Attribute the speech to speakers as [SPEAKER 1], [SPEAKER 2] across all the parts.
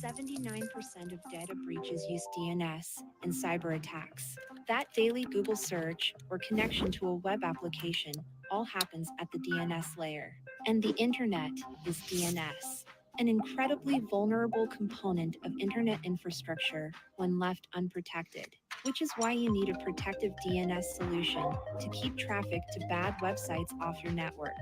[SPEAKER 1] 79% of data breaches use DNS in cyber attacks. That daily Google search or connection to a web application all happens at the DNS layer. And the internet is DNS, an incredibly vulnerable component of internet infrastructure when left unprotected, which is why you need a protective DNS solution to keep traffic to bad websites off your network.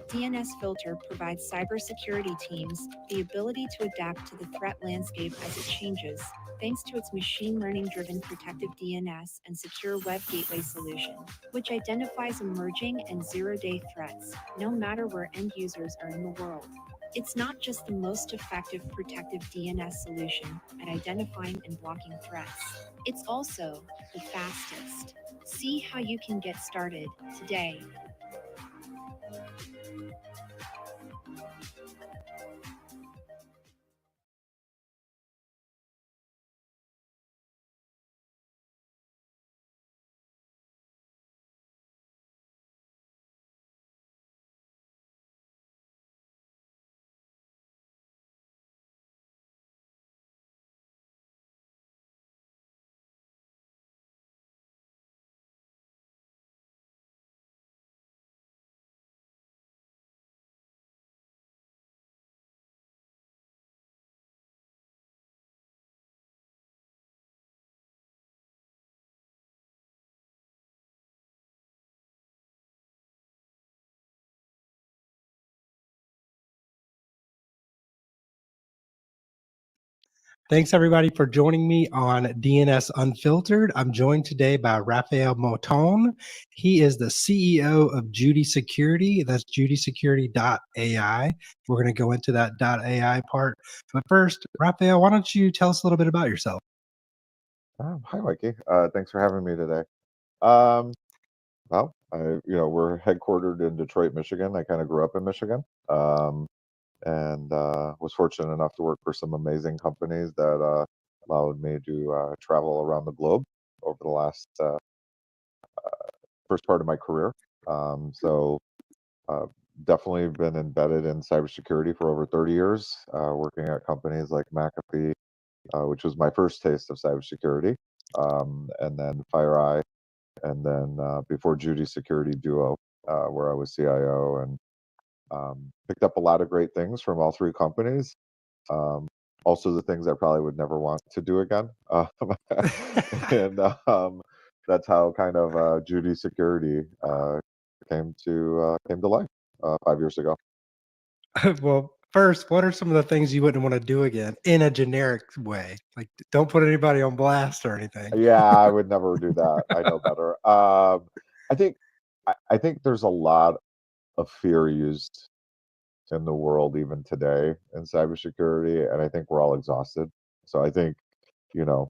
[SPEAKER 1] DNS Filter provides cybersecurity teams the ability to adapt to the threat landscape as it changes, thanks to its machine learning driven protective DNS and secure web gateway solution, which identifies emerging and zero-day threats, no matter where end users are in the world. It's not just the most effective protective DNS solution at identifying and blocking threats, it's also the fastest. See how you can get started today.
[SPEAKER 2] Thanks, everybody, for joining me on DNS Unfiltered. I'm joined today by Raffaele Mautone. He is the CEO of Judy Security. That's judysecurity.ai. We're going to go into that .ai part. But first, Raffaele, why don't you tell us a little bit about yourself?
[SPEAKER 3] Hi, Mikey. Thanks for having me today. Um, we're headquartered in Detroit, Michigan. I kind of grew up in Michigan, and was fortunate enough to work for some amazing companies that allowed me to travel around the globe over the last first part of my career. So definitely been embedded in cybersecurity for over 30 years, working at companies like McAfee, which was my first taste of cybersecurity, and then FireEye, and then before Judy Security Duo, where I was CIO, and picked up a lot of great things from all three companies. Also, the things I probably would never want to do again, and that's how kind of Judy Security came to life 5 years ago.
[SPEAKER 2] Well, first, what are some of the things you wouldn't want to do again in a generic way? Like, don't put anybody on blast or anything.
[SPEAKER 3] Yeah, I would never do that. I know better. I think I think there's a lot of fear used in the world even today in cybersecurity, and I think we're all exhausted. So I think, you know,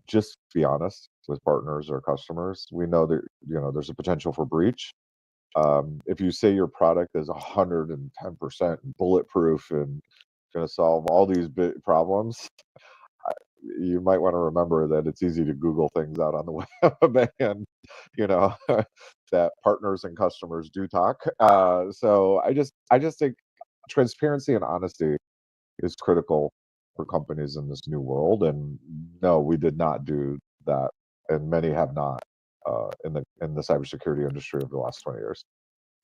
[SPEAKER 3] just be honest with partners or customers. We know that, there's a potential for breach. If you say your product is 110% bulletproof and going to solve all these big problems, you might want to remember that it's easy to Google things out on the web, and you know that partners and customers do talk. So I just think transparency and honesty is critical for companies in this new world. And no, we did not do that, and many have not in the cybersecurity industry over the last 20 years.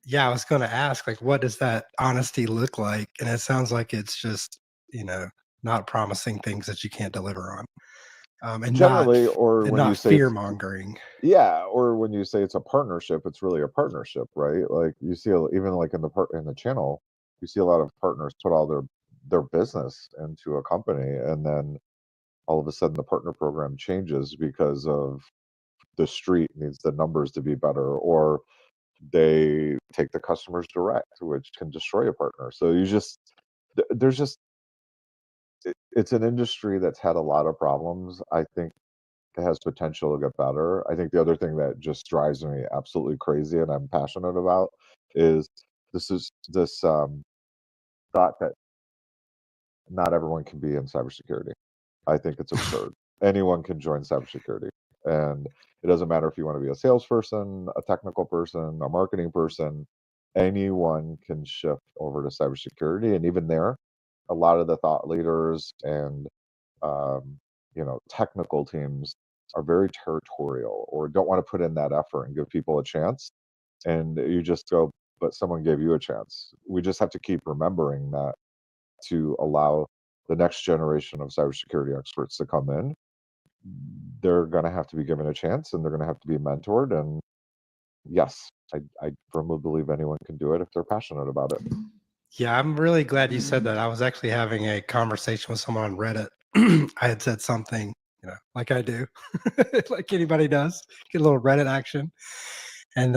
[SPEAKER 2] Yeah, I was going to ask, like, what does that honesty look like? And it sounds like it's just, not promising things that you can't deliver on, and
[SPEAKER 3] Generally, or when you
[SPEAKER 2] not
[SPEAKER 3] say
[SPEAKER 2] fear
[SPEAKER 3] it's
[SPEAKER 2] mongering.
[SPEAKER 3] yeah, or when you say it's a partnership, it's really a partnership, right? Like you see, even like in the channel, you see a lot of partners put all their business into a company, and then all of a sudden the partner program changes because of the street needs the numbers to be better, or they take the customers direct, which can destroy a partner. So there's just it's an industry that's had a lot of problems. I think it has potential to get better. I think the other thing that just drives me absolutely crazy and I'm passionate about is this thought that not everyone can be in cybersecurity. I think it's absurd. Anyone can join cybersecurity. And it doesn't matter if you want to be a salesperson, a technical person, a marketing person, anyone can shift over to cybersecurity. And even there, a lot of the thought leaders and technical teams are very territorial or don't want to put in that effort and give people a chance. And you just go, but someone gave you a chance. We just have to keep remembering that to allow the next generation of cybersecurity experts to come in. They're going to have to be given a chance and they're going to have to be mentored. And yes, I firmly believe anyone can do it if they're passionate about it.
[SPEAKER 2] Yeah, I'm really glad you said that. I was actually having a conversation with someone on Reddit. I had said something, like I do, like anybody does, get a little Reddit action. And,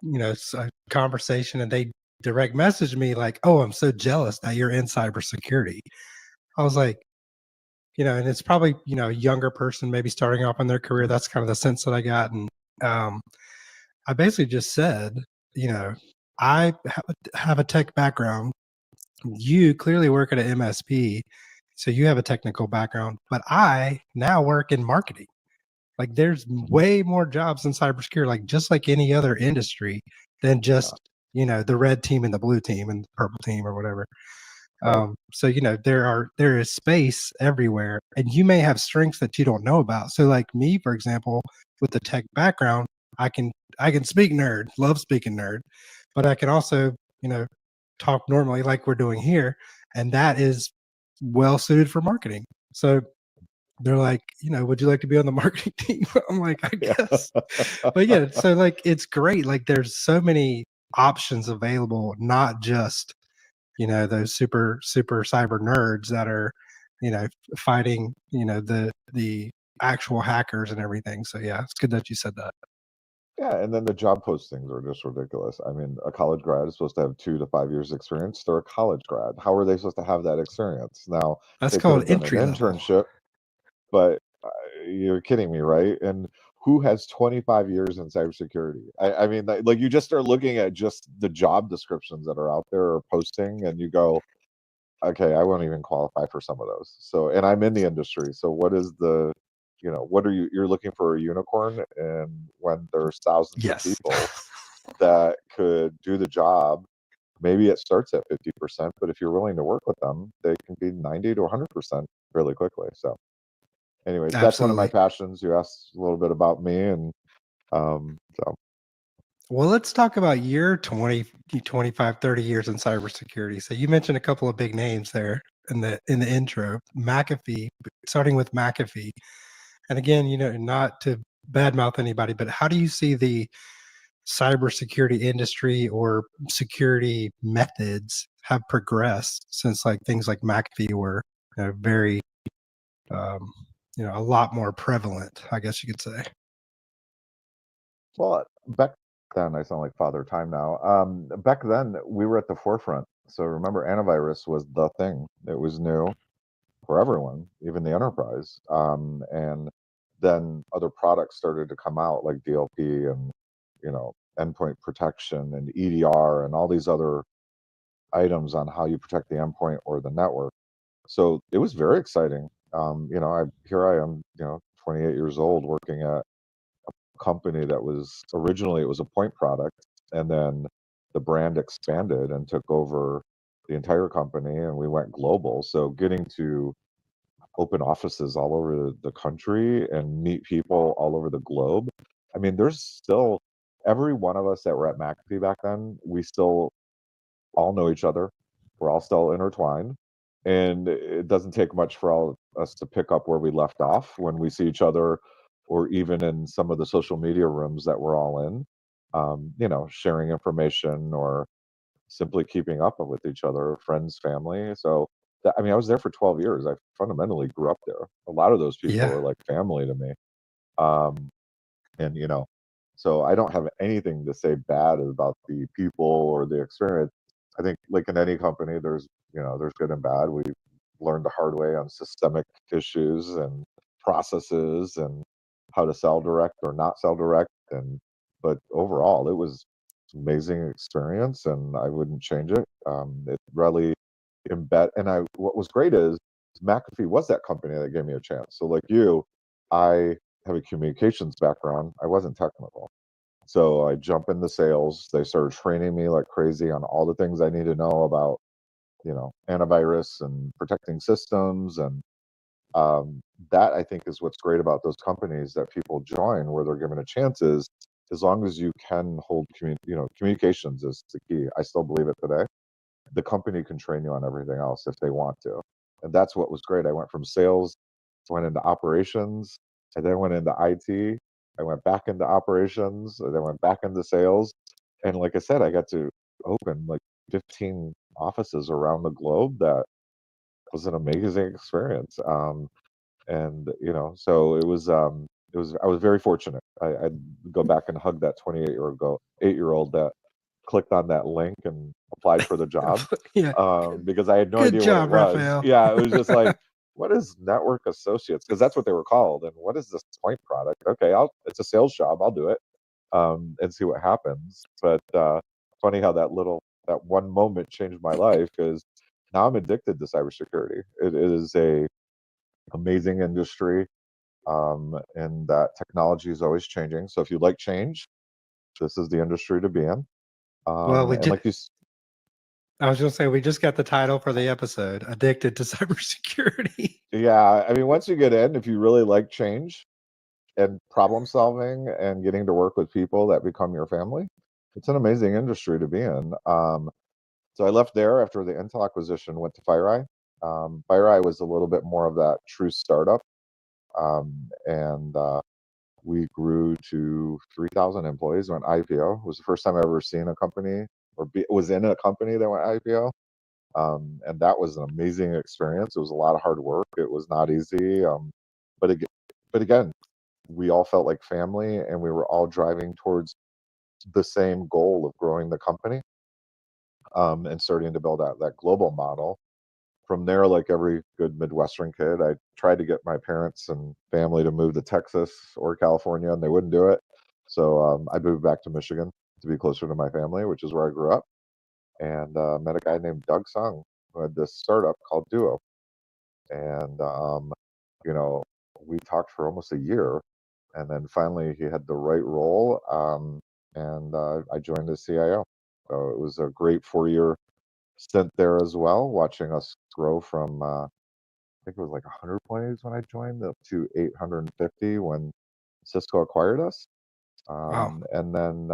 [SPEAKER 2] it's a conversation and they direct messaged me like, oh, I'm so jealous that you're in cybersecurity. I was like, and it's probably, a younger person maybe starting off in their career. That's kind of the sense that I got. And I basically just said, I have a tech background. You clearly work at an MSP, so you have a technical background, but I now work in marketing. Like there's way more jobs in cybersecurity, like just like any other industry than just, the red team and the blue team and the purple team or whatever.
[SPEAKER 3] Right.
[SPEAKER 2] So, there is space everywhere and you may have strengths that you don't know about. So like me, for example, with the tech background, I can speak nerd, love speaking nerd, but I can also, talk normally like we're doing here. And that is well suited for marketing. So they're like, would you like to be on the marketing team? I'm like, I
[SPEAKER 3] Yeah.
[SPEAKER 2] guess. But yeah, so like it's great. Like there's so many options available, not just, those super cyber nerds that are, fighting, the actual hackers and everything. So yeah, it's good that you said that.
[SPEAKER 3] Yeah, and then the job postings are just ridiculous. I mean, a college grad is supposed to have 2 to 5 years experience. They're a college grad. How are they supposed to have that experience? Now,
[SPEAKER 2] That's
[SPEAKER 3] they could
[SPEAKER 2] called
[SPEAKER 3] have done an
[SPEAKER 2] entry level.
[SPEAKER 3] internship, but you're kidding me, right? And who has 25 years in cybersecurity? I mean, like you just start looking at just the job descriptions that are out there or posting, and you go, okay, I won't even qualify for some of those. So, and I'm in the industry. So, what is what are you're looking for a unicorn? And when there's thousands of
[SPEAKER 2] Yes.
[SPEAKER 3] people that could do the job, maybe it starts at 50%, but if you're willing to work with them, they can be 90 to 100% really quickly. So, anyways, that's one of my
[SPEAKER 2] Absolutely.
[SPEAKER 3] passions. You asked a little bit about me, and so
[SPEAKER 2] Well, let's talk about your 20, 25, 30 years in cybersecurity. So you mentioned a couple of big names there in the intro. McAfee, starting with McAfee. And again, not to badmouth anybody, but how do you see the cybersecurity industry or security methods have progressed since like things like McAfee were very, um, a lot more prevalent, I guess you could say.
[SPEAKER 3] well, back then, I sound like Father Time now. Back then, we were at the forefront. So remember, antivirus was the thing. It was new for everyone, even the enterprise. And then other products started to come out like DLP and endpoint protection and EDR and all these other items on how you protect the endpoint or the network. So it was very exciting. Here I am, 28 years old, working at company that was originally it was a point product, and then the brand expanded and took over the entire company, and we went global. So getting to open offices all over the country and meet people all over the globe. I mean, there's still every one of us that were at McAfee back then, we still all know each other. We're all still intertwined. And it doesn't take much for all of us to pick up where we left off when we see each other, or even in some of the social media rooms that we're all in, sharing information or simply keeping up with each other, friends, family. So, I mean, I was there for 12 years. I fundamentally grew up there. A lot of those people
[SPEAKER 2] Yeah.
[SPEAKER 3] are like family to me. Um, and so I don't have anything to say bad about the people or the experience. I think like in any company, there's good and bad. We learned the hard way on systemic issues and processes and how to sell direct or not sell direct. And but overall, it was amazing experience, and I wouldn't change it. It really embed. And what was great is McAfee was that company that gave me a chance. So like you, I have a communications background. I wasn't technical. So I jump into sales. They started training me like crazy on all the things I need to know about, antivirus and protecting systems. And that, I think, is what's great about those companies that people join, where they're given a chance, is as long as you can hold communications is the key. I still believe it today. The company can train you on everything else if they want to. And that's what was great. I went from sales, went into operations, and then went into IT. I went back into operations, and then went back into sales. And like I said, I got to open like 15 offices around the globe. That was an amazing experience. And so I was very fortunate. I'd go back and hug that 8-year old that clicked on that link and applied for the job,
[SPEAKER 2] Yeah.
[SPEAKER 3] because I had no
[SPEAKER 2] Good
[SPEAKER 3] idea what it
[SPEAKER 2] job,
[SPEAKER 3] was.
[SPEAKER 2] Raphael.
[SPEAKER 3] Yeah, it was just like, what is network associates? Because that's what they were called. And what is this point product? Okay, it's a sales job. I'll do it, and see what happens. But funny how that one moment changed my life, because now I'm addicted to cybersecurity. It is a amazing industry, and that technology is always changing. So if you like change, this is the industry to be in.
[SPEAKER 2] Well,
[SPEAKER 3] And like
[SPEAKER 2] I was going to say, we just got the title for the episode, Addicted to Cybersecurity.
[SPEAKER 3] yeah, I mean, once you get in, if you really like change and problem solving and getting to work with people that become your family, it's an amazing industry to be in. So I left there after the Intel acquisition, went to FireEye. FireEye was a little bit more of that true startup, and we grew to 3,000 employees, went IPO. It was the first time I ever seen a company was in a company that went IPO. And that was an amazing experience. It was a lot of hard work. It was not easy. But again, but again, we all felt like family, and we were all driving towards the same goal of growing the company, and starting to build out that global model. From there, like every good Midwestern kid, I tried to get my parents and family to move to Texas or California, and they wouldn't do it. So I moved back to Michigan to be closer to my family, which is where I grew up, and met a guy named Doug Sung, who had this startup called Duo. And you know, we talked for almost a year, and then finally he had the right role, and I joined as CIO. So it was a great 4-year stint there as well, watching us grow from I think it was like 100 employees when I joined, up to 850 when Cisco acquired us.
[SPEAKER 2] Wow.
[SPEAKER 3] And then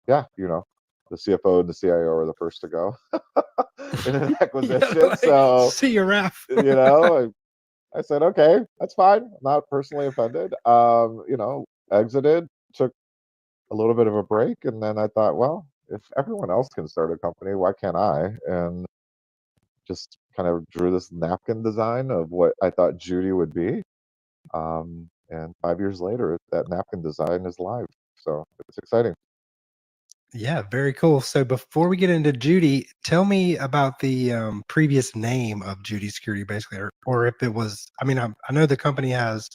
[SPEAKER 3] yeah, the CFO and the CIO are the first to go in an acquisition. So
[SPEAKER 2] see you, Raph.
[SPEAKER 3] I said, okay, that's fine. I'm not personally offended. Exited, took a little bit of a break, and then I thought, well, if everyone else can start a company, why can't I? And just kind of drew this napkin design of what I thought Judy would be. And 5 years later, that napkin design is live. So it's exciting.
[SPEAKER 2] Yeah, very cool. So before we get into Judy, tell me about the previous name of Judy Security, basically, or if it was. I mean, I know the company has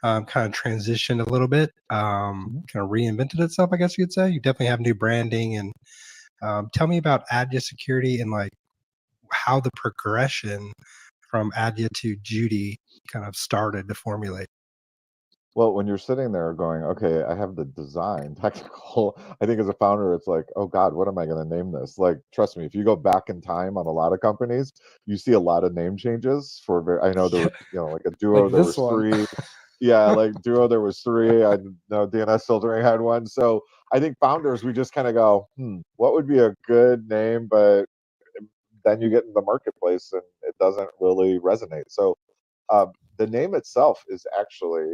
[SPEAKER 2] kind of transitioned a little bit, kind of reinvented itself, I guess you could say. You definitely have new branding, and tell me about Adya Security and like how the progression from Adya to Judy kind of started to formulate.
[SPEAKER 3] Well, when you're sitting there going, okay, I have the design technical, I think as a founder, it's like, oh God, what am I going to name this? Like, trust me, if you go back in time on a lot of companies, you see a lot of name changes I know there
[SPEAKER 2] Yeah,
[SPEAKER 3] were, like a Duo,
[SPEAKER 2] like
[SPEAKER 3] there
[SPEAKER 2] this
[SPEAKER 3] was
[SPEAKER 2] one.
[SPEAKER 3] 3. Yeah, like Duo, there was 3. I know DNS Filtering had one. So I think founders, we just kind of go, what would be a good name? But then you get in the marketplace and it doesn't really resonate. So the name itself is actually,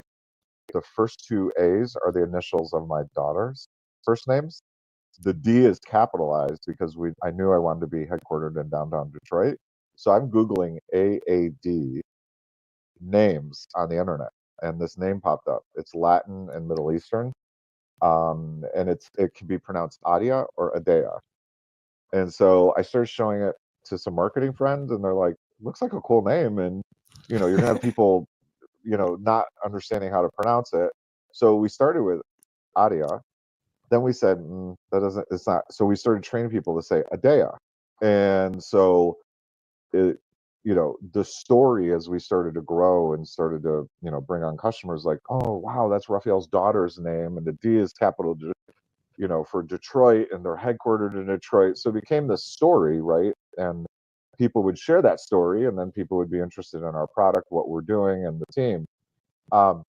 [SPEAKER 3] the first 2 A's are the initials of my daughter's first names. The D is capitalized because I knew I wanted to be headquartered in downtown Detroit. So I'm Googling AAD names on the internet, and this name popped up. It's Latin and Middle Eastern, and it can be pronounced Adia or Adea. And so I started showing it to some marketing friends, and they're like, "Looks like a cool name," and you're gonna have people not understanding how to pronounce it. So we started with Adia. Then we said, it's not. So we started training people to say Adea. And so it, the story, as we started to grow and started to, bring on customers, like, oh, wow, that's Raphael's daughter's name. And the D is capital, for Detroit, and they're headquartered in Detroit. So it became this story, right? And people would share that story, and then people would be interested in our product, what we're doing, and the team. Um,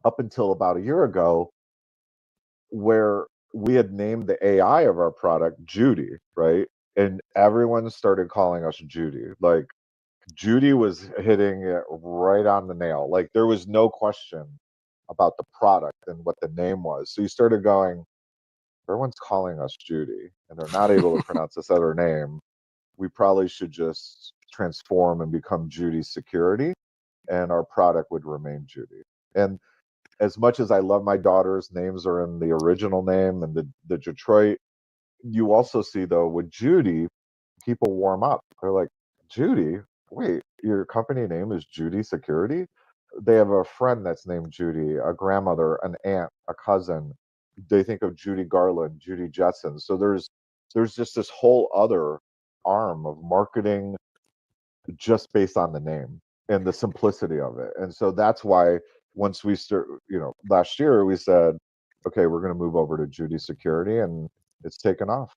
[SPEAKER 3] up until about a year ago, where we had named the AI of our product Judy, right? And everyone started calling us Judy. Like Judy was hitting it right on the nail. Like there was no question about the product and what the name was. So you started going, everyone's calling us Judy and they're not able to pronounce this other name. We probably should just transform and become Judy Security, and our product would remain Judy. And as much as I love my daughters, names are in the original name and the Detroit. You also see though with Judy, people warm up. They're like, Judy, wait, your company name is Judy Security? They have a friend that's named Judy, a grandmother, an aunt, a cousin. They think of Judy Garland, Judy Jetson. So there's just this whole other arm of marketing just based on the name and the simplicity of it. And so that's why once we start, last year we said, okay, we're going to move over to Judy Security, and it's taken off.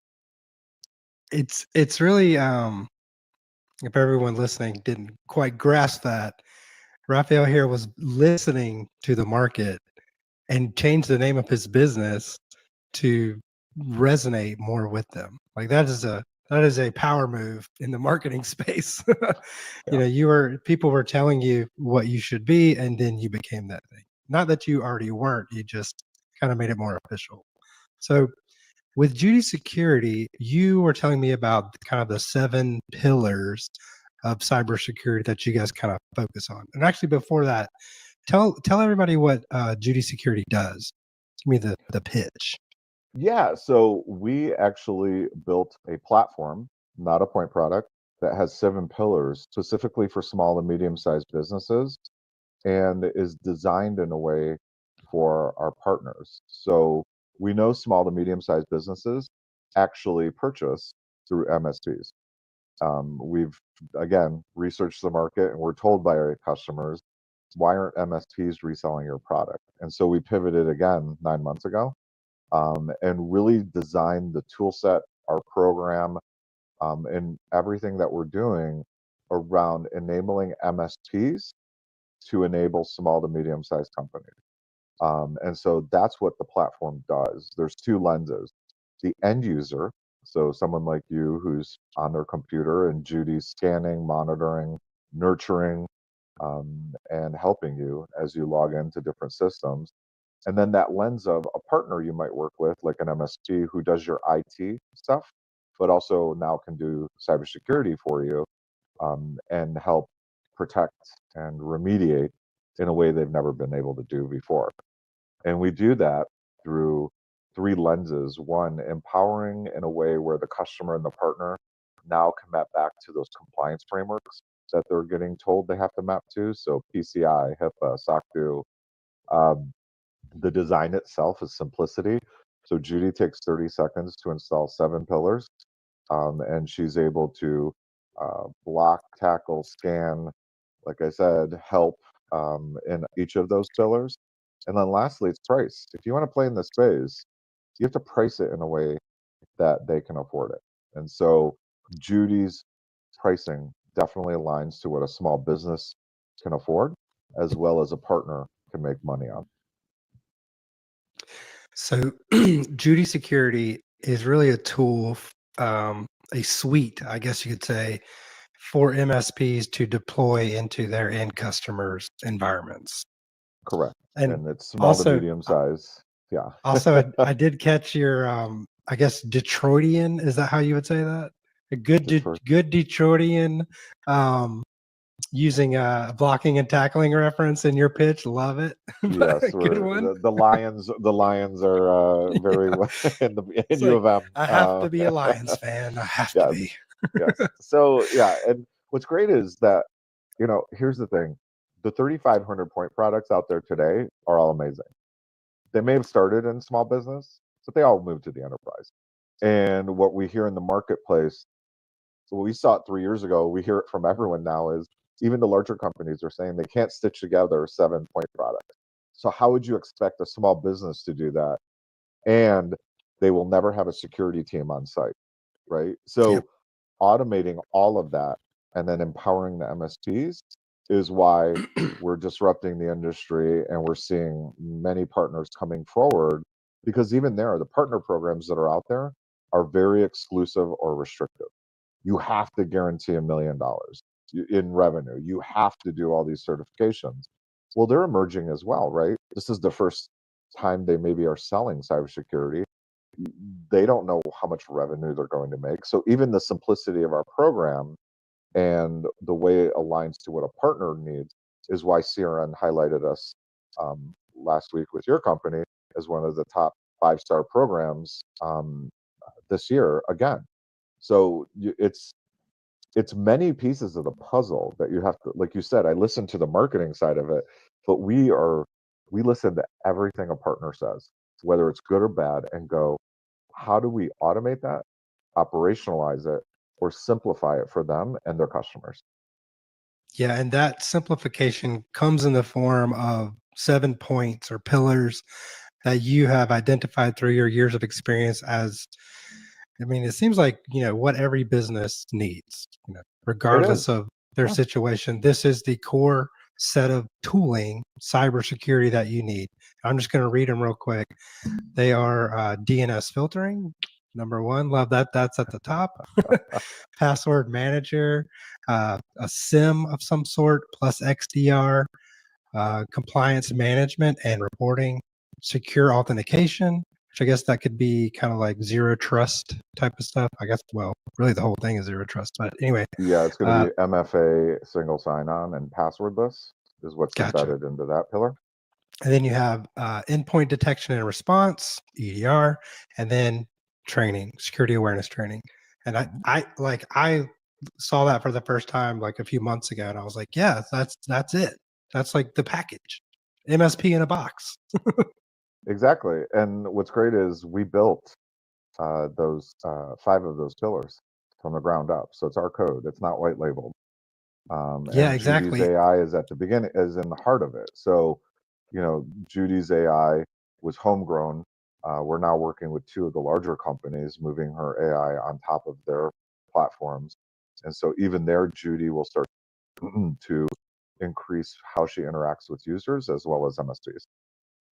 [SPEAKER 2] It's really if everyone listening didn't quite grasp that, Raphael here was listening to the market and changed the name of his business to resonate more with them. Like that is a power move in the marketing space. People were telling you what you should be, and then you became that thing. Not that you already weren't, you just kind of made it more official. So with Judy Security, you were telling me about kind of the 7 pillars of cybersecurity that you guys kind of focus on. And actually, before that, tell everybody what Judy Security does. Give me the pitch.
[SPEAKER 3] Yeah, so we actually built a platform, not a point product, that has 7 pillars specifically for small and medium-sized businesses and is designed in a way for our partners. So we know small to medium-sized businesses actually purchase through MSPs. We've again researched the market, and we're told by our customers, why aren't MSPs reselling your product? And so we pivoted again 9 months ago, and really designed the tool set, our program, and everything that we're doing around enabling MSPs to enable small to medium sized companies. And so that's what the platform does. There's 2 lenses. The end user, so someone like you who's on their computer, and Judy's scanning, monitoring, nurturing, and helping you as you log into different systems. And then that lens of a partner you might work with, like an MSP who does your IT stuff, but also now can do cybersecurity for you, and help protect and remediate in a way they've never been able to do before. And we do that through 3 lenses. One, empowering in a way where the customer and the partner now can map back to those compliance frameworks that they're getting told they have to map to. So PCI, HIPAA, SOC 2. Um, the design itself is simplicity. So Judy takes 30 seconds to install 7 pillars, and she's able to block, tackle, scan, like I said, help in each of those pillars. And then lastly, it's price. If you want to play in this space, you have to price it in a way that they can afford it. And so Judy's pricing definitely aligns to what a small business can afford, as well as a partner can make money on.
[SPEAKER 2] So Judy Security is really a tool, a suite, I guess you could say, for MSPs to deploy into their end customers' environments.
[SPEAKER 3] Correct.
[SPEAKER 2] And
[SPEAKER 3] And it's small to
[SPEAKER 2] also,
[SPEAKER 3] medium size. Yeah.
[SPEAKER 2] I did catch your, I guess, Detroitian. Is that how you would say that? A good,
[SPEAKER 3] Detroit.
[SPEAKER 2] good Detroitian, using a blocking and tackling reference in your pitch. Love it.
[SPEAKER 3] Yes,
[SPEAKER 2] Good
[SPEAKER 3] we're
[SPEAKER 2] one.
[SPEAKER 3] the Lions. The Lions are very well in
[SPEAKER 2] It's
[SPEAKER 3] U
[SPEAKER 2] like,
[SPEAKER 3] of M.
[SPEAKER 2] I have to be a Lions fan. I have to
[SPEAKER 3] Yes,
[SPEAKER 2] be.
[SPEAKER 3] yes. So yeah, and what's great is that here's the thing: the 3,500 point products out there today are all amazing. They may have started in small business, but they all moved to the enterprise. And what we hear in the marketplace, so we saw it 3 years ago, we hear it from everyone now, is even the larger companies are saying they can't stitch together 7 point products. So how would you expect a small business to do that? And they will never have a security team on site, right?
[SPEAKER 2] Yep.
[SPEAKER 3] So automating all of that and then empowering the MSPs is why we're disrupting the industry, and we're seeing many partners coming forward, because even there, the partner programs that are out there are very exclusive or restrictive. You have to guarantee $1 million in revenue. You have to do all these certifications. Well, they're emerging as well, right? This is the first time they maybe are selling cybersecurity. They don't know how much revenue they're going to make. So even the simplicity of our program and the way it aligns to what a partner needs is why CRN highlighted us last week with your company as one of the top 5-star programs this year again. So it's many pieces of the puzzle that you have to, like you said, I listened to the marketing side of it, but we listen to everything a partner says, whether it's good or bad, and go, how do we automate that, operationalize it, or simplify it for them and their customers?
[SPEAKER 2] Yeah, and that simplification comes in the form of 7 points or pillars that you have identified through your years of experience as, I mean, it seems like, what every business needs,
[SPEAKER 3] It
[SPEAKER 2] regardless
[SPEAKER 3] is.
[SPEAKER 2] of their
[SPEAKER 3] Yeah.
[SPEAKER 2] situation. This is the core set of tooling, cybersecurity that you need. I'm just going to read them real quick. They are DNS filtering. Number one, love that. That's at the top. Password manager, a SIM of some sort, plus XDR, compliance management and reporting, secure authentication, which I guess that could be kind of like zero trust type of stuff. I guess, well, really the whole thing is zero trust. But anyway,
[SPEAKER 3] Yeah, it's going to be MFA, single sign-on, and passwordless is what's
[SPEAKER 2] gotcha.
[SPEAKER 3] embedded into that pillar.
[SPEAKER 2] And then you have endpoint detection and response, EDR, and then training, security awareness training. And I saw that for the first time like a few months ago, and I was like, yeah, that's it. That's like the package, MSP in a box.
[SPEAKER 3] Exactly. And what's great is we built those 5 of those pillars from the ground up. So it's our code. It's not white labeled.
[SPEAKER 2] Yeah,
[SPEAKER 3] And Judy's
[SPEAKER 2] exactly.
[SPEAKER 3] AI is at the beginning, is in the heart of it. So, Judy's AI was homegrown. We're now working with 2 of the larger companies, moving her AI on top of their platforms. And so even there, Judy will start to increase how she interacts with users as well as MSPs.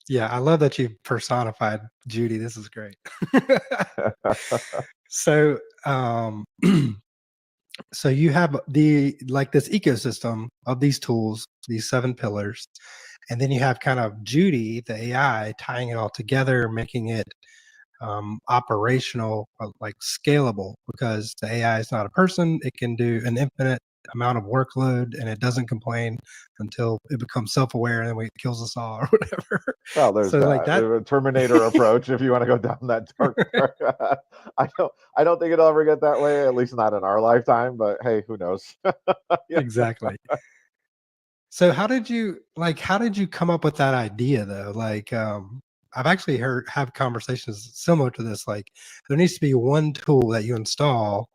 [SPEAKER 2] Yeah, I love that you personified Judy. This is great. So, so you have this ecosystem of these tools, these 7 pillars, and then you have kind of Judy, the AI, tying it all together, making it operational, like scalable, because the AI is not a person. It can do an infinite amount of workload, and it doesn't complain until it becomes self-aware, and then it kills us all or whatever.
[SPEAKER 3] Well, there's
[SPEAKER 2] So like that.
[SPEAKER 3] that Terminator approach. If you want to go down that dark, I don't think it'll ever get that way. At least not in our lifetime. But hey, who knows? Yeah.
[SPEAKER 2] Exactly. So how did you come up with that idea though? Like, I've actually have conversations similar to this. Like, there needs to be one tool that you install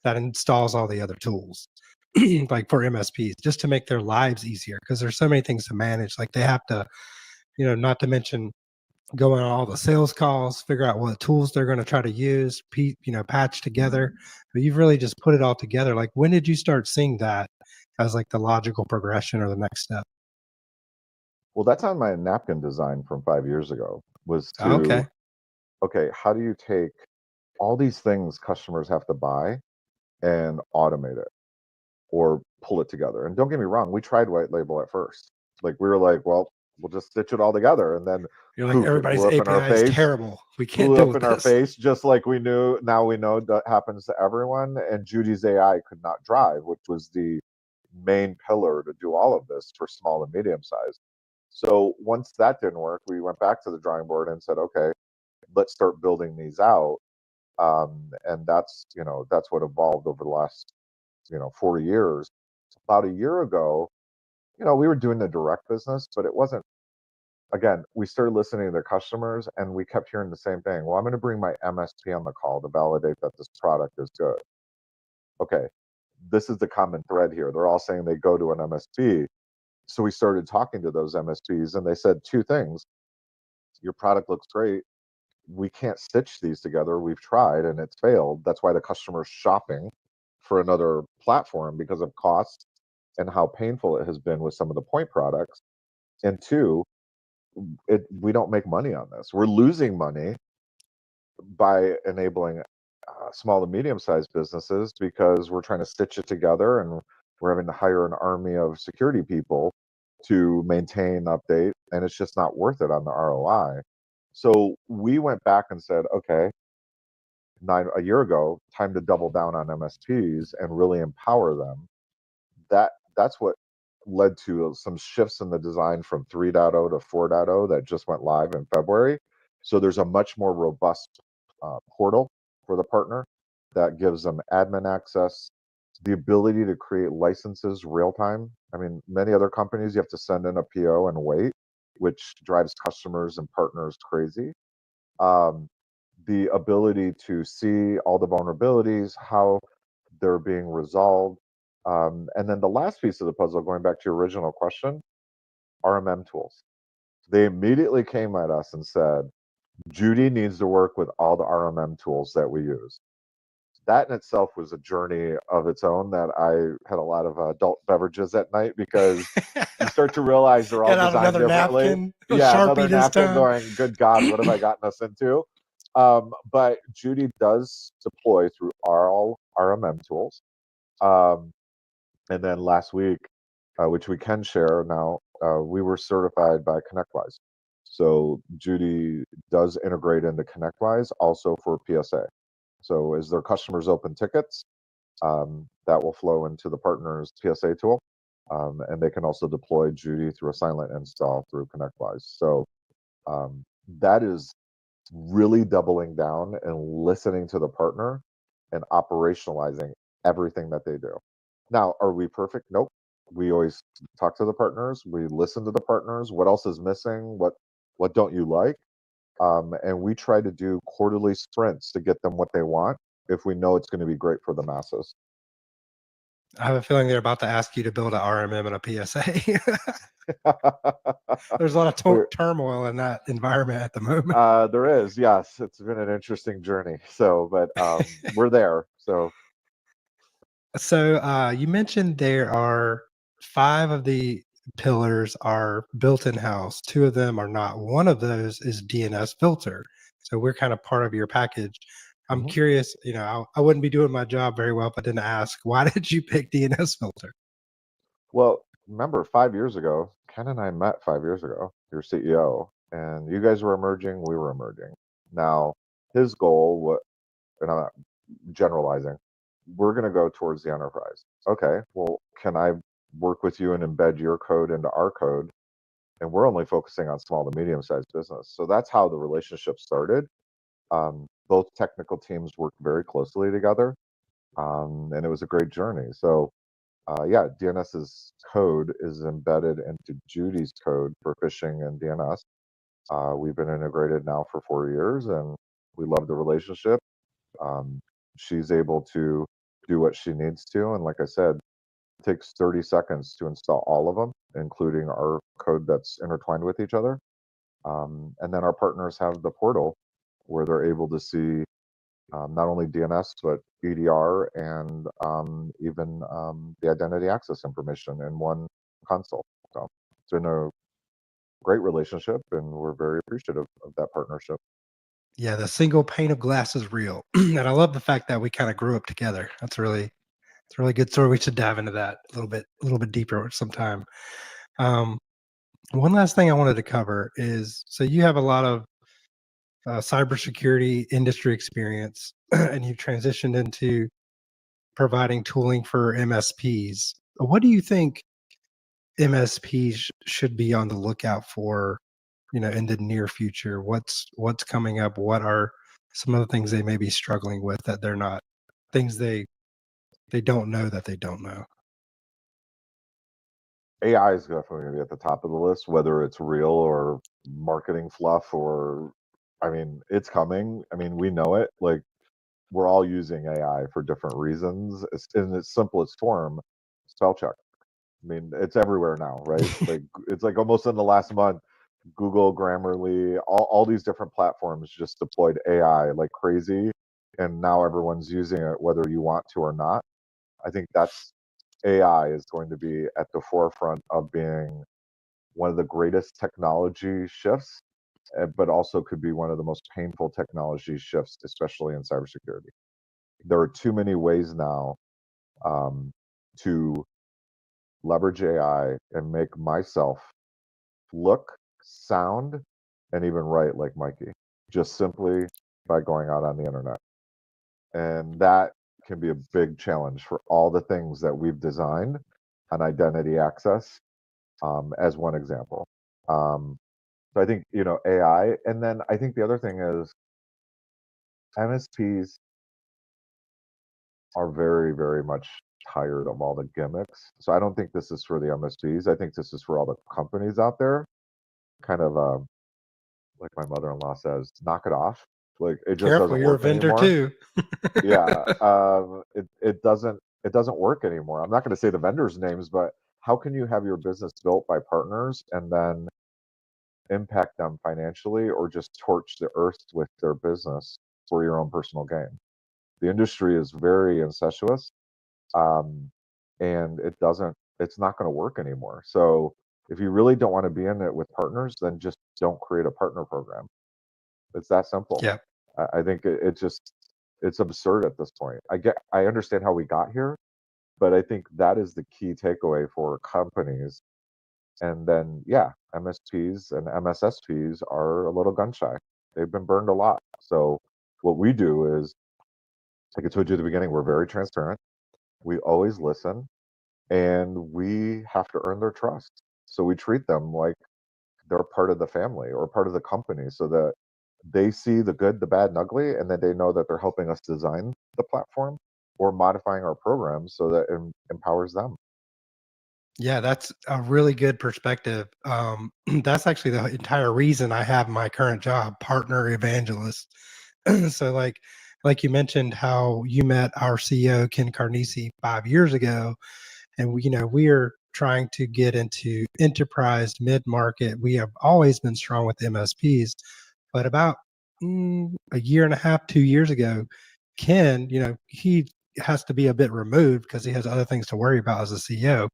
[SPEAKER 2] that installs all the other tools, like for MSPs, just to make their lives easier, because there's so many things to manage. Like, they have to, not to mention going on all the sales calls, figure out what tools they're going to try to use, patch together. But you've really just put it all together. Like, when did you start seeing that as like the logical progression or the next step?
[SPEAKER 3] Well, that's on my napkin design from 5 years ago. Was to,
[SPEAKER 2] Okay.
[SPEAKER 3] okay, how do you take all these things customers have to buy and automate it or pull it together? And don't get me wrong, we tried white label at first. Like, we were like, well, we'll just stitch it all together, and then
[SPEAKER 2] You're like,
[SPEAKER 3] poof, it
[SPEAKER 2] everybody's
[SPEAKER 3] blew up in our
[SPEAKER 2] API is
[SPEAKER 3] face.
[SPEAKER 2] terrible. We can't
[SPEAKER 3] Blew
[SPEAKER 2] deal
[SPEAKER 3] up
[SPEAKER 2] with
[SPEAKER 3] in our
[SPEAKER 2] this.
[SPEAKER 3] face, just like we knew. Now we know that happens to everyone. And Judy's AI could not drive, which was the main pillar to do all of this for small and medium size. So once that didn't work, we went back to the drawing board and said, okay, let's start building these out. And that's what evolved over the last 4 years. About a year ago, we were doing the direct business, but it wasn't. Again, we started listening to their customers, and we kept hearing the same thing. Well, I'm going to bring my MSP on the call to validate that this product is good. Okay, this is the common thread here. They're all saying they go to an MSP. So we started talking to those MSPs, and they said 2 things. Your product looks great. We can't stitch these together. We've tried and it's failed. That's why the customer's shopping. for another platform because of cost and how painful it has been with some of the point products. And two, we don't make money on this. We're losing money by enabling small to medium sized businesses because we're trying to stitch it together, and we're having to hire an army of security people to maintain, update, and it's just not worth it on the ROI. So we went back and said, okay, a year ago, time to double down on MSPs and really empower them. That's what led to some shifts in the design from 3.0 to 4.0 that just went live in February. So there's a much more robust portal for the partner that gives them admin access, the ability to create licenses real time. I mean, many other companies, you have to send in a PO and wait, which drives customers and partners crazy. Um, the ability to see all the vulnerabilities, how they're being resolved. And then the last piece of the puzzle, going back to your original question, RMM tools. They immediately came at us and said, Judy needs to work with all the RMM tools that we use. That in itself was a journey of its own that I had a lot of adult beverages at night because you start to realize they're all
[SPEAKER 2] Get out
[SPEAKER 3] designed
[SPEAKER 2] another
[SPEAKER 3] differently.
[SPEAKER 2] napkin, a
[SPEAKER 3] Yeah,
[SPEAKER 2] Sharpie
[SPEAKER 3] another
[SPEAKER 2] this
[SPEAKER 3] napkin
[SPEAKER 2] time.
[SPEAKER 3] going, good God, what have I gotten us into? But Judy does deploy through all RMM tools. And then last week, which we can share now, we were certified by ConnectWise. So Judy does integrate into ConnectWise also for PSA. So as their customers open tickets, that will flow into the partner's PSA tool. And they can also deploy Judy through a silent install through ConnectWise. So that is really doubling down and listening to the partner and operationalizing everything that they do. Now, are we perfect? Nope. We always talk to the partners. We listen to the partners. What else is missing? What don't you like? And we try to do quarterly sprints to get them what they want if we know it's going to be great for the masses.
[SPEAKER 2] I have a feeling they're about to ask you to build an RMM and a PSA. There's a lot of turmoil in that environment at the moment.
[SPEAKER 3] There is, yes. It's been an interesting journey. So, but we're there. So
[SPEAKER 2] You mentioned there are 5 of the pillars are built in-house. 2 of them are not. One of those is DNS filter. So we're kind of part of your package. I'm
[SPEAKER 3] Mhm.
[SPEAKER 2] curious, I wouldn't be doing my job very well if I didn't ask, why did you pick DNS filter?
[SPEAKER 3] Well, remember 5 years ago, Ken and I met 5 years ago, your CEO, and you guys were emerging, we were emerging. Now, his goal, and I'm not generalizing, we're going to go towards the enterprise. Okay, well, can I work with you and embed your code into our code? And we're only focusing on small to medium sized business. So that's how the relationship started. Both technical teams worked very closely together, and it was a great journey. So yeah, DNS's code is embedded into Judy's code for phishing and DNS. We've been integrated now for 4 years, and we love the relationship. Um, she's able to do what she needs to, and like I said, it takes 30 seconds to install all of them, including our code that's intertwined with each other. And then our partners have the portal where they're able to see not only DNS, but EDR and even the identity access information in one console. So it's been a great relationship, and we're very appreciative of that partnership.
[SPEAKER 2] Yeah, the single pane of glass is real. And I love the fact that we kind of grew up together. It's a really good story. We should dive into that a little bit deeper sometime. Um, one last thing I wanted to cover is, so you have a lot of cybersecurity industry experience, and you've transitioned into providing tooling for MSPs. What do you think MSPs should be on the lookout for, in the near future? What's coming up? What are some of the things they may be struggling with that they're not, things they don't know that they don't know?
[SPEAKER 3] AI is definitely going to be at the top of the list, whether it's real or marketing fluff, or I mean, it's coming. I mean, we know it. Like, we're all using AI for different reasons. It's in its simplest form, spell check. I mean, it's everywhere now, right? Like, it's like almost in the last month, Google, Grammarly, all these different platforms just deployed AI like crazy, and now everyone's using it whether you want to or not. I think that's AI is going to be at the forefront of being one of the greatest technology shifts, but also could be one of the most painful technology shifts, especially in cybersecurity. There are too many ways now to leverage AI and make myself look, sound, and even write like Mikey, just simply by going out on the internet. And that can be a big challenge for all the things that we've designed on identity access, as one example. So I think, AI. And then I think the other thing is MSPs are very, very much tired of all the gimmicks. So I don't think this is for the MSPs. I think this is for all the companies out there. Kind of like my mother-in-law says, knock it off. Like it just
[SPEAKER 2] Careful,
[SPEAKER 3] doesn't
[SPEAKER 2] you're a
[SPEAKER 3] work
[SPEAKER 2] vendor
[SPEAKER 3] anymore.
[SPEAKER 2] too.
[SPEAKER 3] Yeah, it doesn't work anymore. I'm not going to say the vendors' names, but how can you have your business built by partners and then impact them financially or just torch the earth with their business for your own personal gain? The industry is very incestuous, um, and it's not going to work anymore. So if you really don't want to be in it with partners, then just don't create a partner program. It's that simple.
[SPEAKER 2] Yeah.
[SPEAKER 3] I think it's absurd at this point. I understand how we got here, but I think that is the key takeaway for companies. And then, yeah, MSPs and MSSPs are a little gun shy. They've been burned a lot. So what we do is, like I told you at the beginning, we're very transparent. We always listen, and we have to earn their trust. So we treat them like they're part of the family or part of the company, so that they see the good, the bad, and ugly, and then they know that they're helping us design the platform or modifying our programs so that it empowers them.
[SPEAKER 2] Yeah, that's a really good perspective. That's actually the entire reason I have my current job, partner evangelist. So like you mentioned how you met our CEO Ken Carnesi 5 years ago, and we are trying to get into enterprise mid-market. We have always been strong with MSPs, but about a year and a half, 2 years ago, Ken, he has to be a bit removed because he has other things to worry about as a CEO,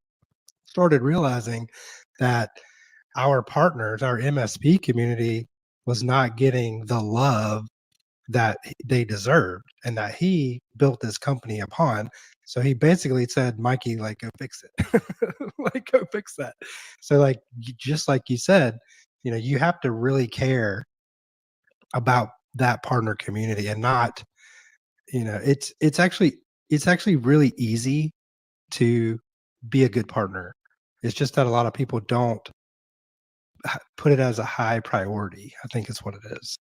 [SPEAKER 2] started realizing that our partners, our MSP community, was not getting the love that they deserved and that he built this company upon. So he basically said, Mikey, like, go fix it. Like, go fix that. So, like, just like you said, you have to really care about that partner community and not, it's actually really easy to be a good partner. It's just that a lot of people don't put it as a high priority, I think is what it is.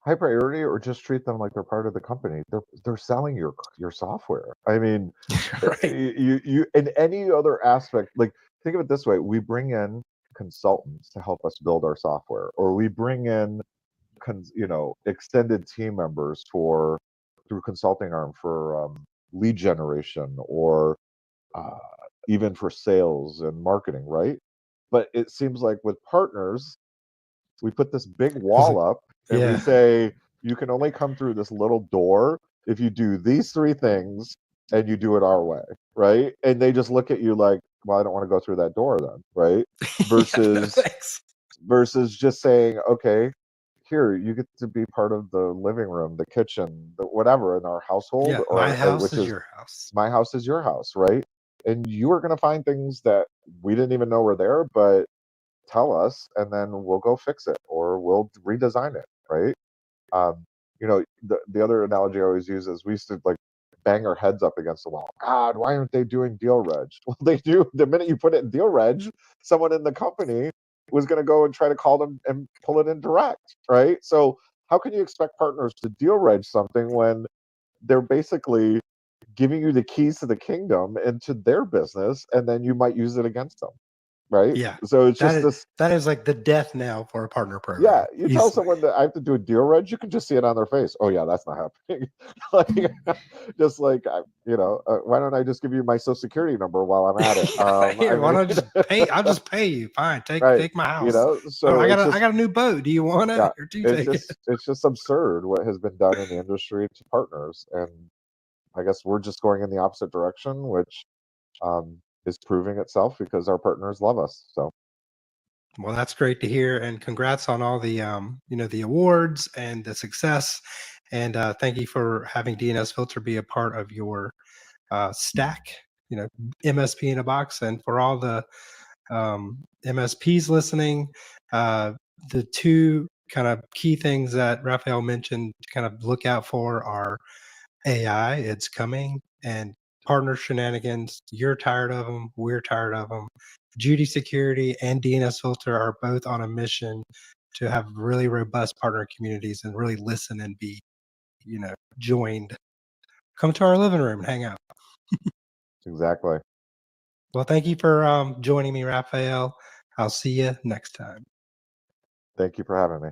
[SPEAKER 3] High priority, or just treat them like they're part of the company. They're selling your software. I mean,
[SPEAKER 2] Right.
[SPEAKER 3] you in any other aspect, like think of it this way: we bring in consultants to help us build our software, or we bring in extended team members for through consulting arm for lead generation, or uh, even for sales and marketing, right? But it seems like with partners, we put this big
[SPEAKER 2] Was it?
[SPEAKER 3] wall up and we
[SPEAKER 2] Yeah.
[SPEAKER 3] say you can only come through this little door if you do these three things and you do it our way, right? And they just look at you like, well, I don't want to go through that door then, right?
[SPEAKER 2] Yeah, no
[SPEAKER 3] versus
[SPEAKER 2] thanks.
[SPEAKER 3] versus just saying, okay, here you get to be part of the living room, the kitchen, the whatever in our household,
[SPEAKER 2] Yeah, my
[SPEAKER 3] or
[SPEAKER 2] house
[SPEAKER 3] which
[SPEAKER 2] is
[SPEAKER 3] is
[SPEAKER 2] your house.
[SPEAKER 3] my house is your house, right? And you are going to find things that we didn't even know were there, but tell us, and then we'll go fix it or we'll redesign it, right? The other analogy I always use is we used to like bang our heads up against the wall. God, why aren't they doing deal reg? Well, they do. The minute you put it in deal reg, someone in the company was going to go and try to call them and pull it in direct, right? So how can you expect partners to deal reg something when they're basically giving you the keys to the kingdom into their business, and then you might use it against them, right?
[SPEAKER 2] Yeah.
[SPEAKER 3] So it's
[SPEAKER 2] That
[SPEAKER 3] just
[SPEAKER 2] is
[SPEAKER 3] this.
[SPEAKER 2] that is like the death knell for a partner
[SPEAKER 3] Yeah,
[SPEAKER 2] program.
[SPEAKER 3] you tell
[SPEAKER 2] Easily.
[SPEAKER 3] someone that I have to do a deal reg, you can just see it on their face. Oh yeah, that's not happening. Like, just like why don't I just give you my social security number while I'm at it?
[SPEAKER 2] Yeah,
[SPEAKER 3] I
[SPEAKER 2] here, why
[SPEAKER 3] mean,
[SPEAKER 2] don't I just pay? I'll just pay you. Fine.
[SPEAKER 3] right?
[SPEAKER 2] Take my house. Oh,
[SPEAKER 3] So
[SPEAKER 2] I got
[SPEAKER 3] it's
[SPEAKER 2] a I
[SPEAKER 3] just
[SPEAKER 2] got a new boat. Do you want
[SPEAKER 3] yeah,
[SPEAKER 2] it? Or do you take it?
[SPEAKER 3] it's just absurd what has been done in the industry to partners, and I guess we're just going in the opposite direction, which is proving itself because our partners love us. So
[SPEAKER 2] Well, that's great to hear, and congrats on all the the awards and the success. And thank you for having DNS Filter be a part of your stack. MSP in a box, and for all the MSPs listening, the two kind of key things that Raffaele mentioned to kind of look out for are AI. It's coming, and partner shenanigans. You're tired of them. We're tired of them. Judy Security and DNS Filter are both on a mission to have really robust partner communities and really listen and be, joined. Come to our living room and hang out.
[SPEAKER 3] exactly.
[SPEAKER 2] Well, thank you for joining me, Raffaele. I'll see you next time.
[SPEAKER 3] Thank you for having me.